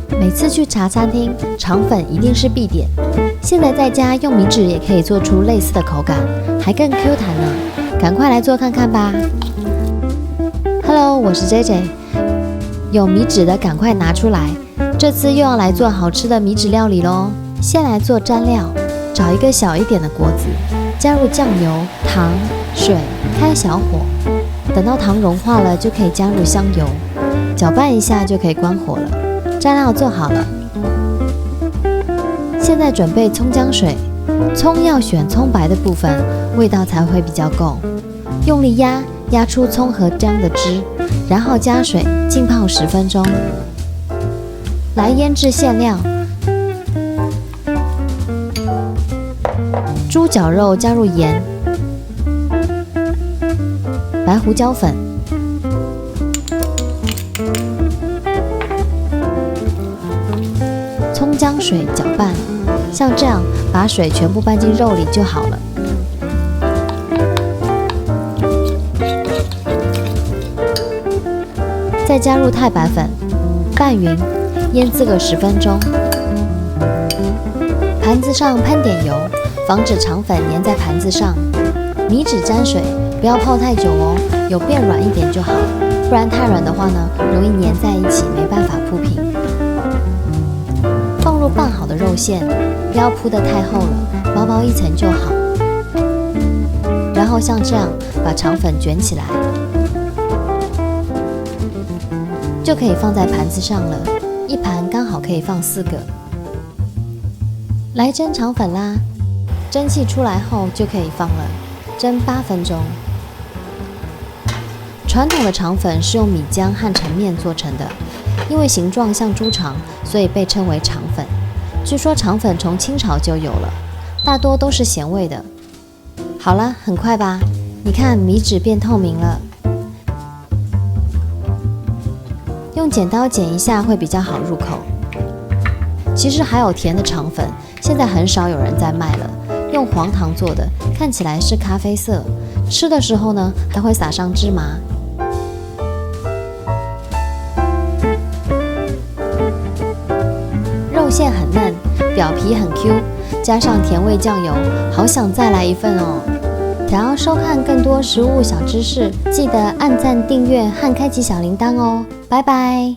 每次去茶餐厅，肠粉一定是必点。现在在家用米纸也可以做出类似的口感，还更 Q 弹呢。赶快来做看看吧。Hello， 我是 JJ， 有米纸的赶快拿出来。这次又要来做好吃的米纸料理咯。先来做蘸料，找一个小一点的锅子，加入酱油、糖、水，开小火。等到糖融化了，就可以加入香油，搅拌一下就可以关火了。蘸料做好了，现在准备葱姜水。葱要选葱白的部分，味道才会比较够。用力压，压出葱和姜的汁，然后加水浸泡10分钟。来腌制馅料，猪脚肉加入盐、白胡椒粉、葱姜水搅拌，像这样把水全部拌进肉里就好了。再加入太白粉，拌匀，腌制个10分钟。盘子上喷点油，防止肠粉粘在盘子上。米纸沾水，不要泡太久哦，有变软一点就好，不然太软的话呢，容易粘在一起，没办法铺平。放入拌好的肉馅，不要铺得太厚了，薄薄一层就好。然后像这样把肠粉卷起来，就可以放在盘子上了，一盘刚好可以放4个。来蒸肠粉啦，蒸汽出来后就可以放了，蒸8分钟。传统的肠粉是用米浆和陈面做成的，因为形状像猪肠，所以被称为肠粉。据说肠粉从清朝就有了，大多都是咸味的。好了，很快吧？你看米纸变透明了，用剪刀剪一下会比较好入口。其实还有甜的肠粉，现在很少有人在卖了，用黄糖做的，看起来是咖啡色，吃的时候呢还会撒上芝麻。肉馅很嫩，表皮很 Q， 加上甜味酱油，好想再来一份哦。想要收看更多食物小知识，记得按赞、订阅和开启小铃铛哦。拜拜。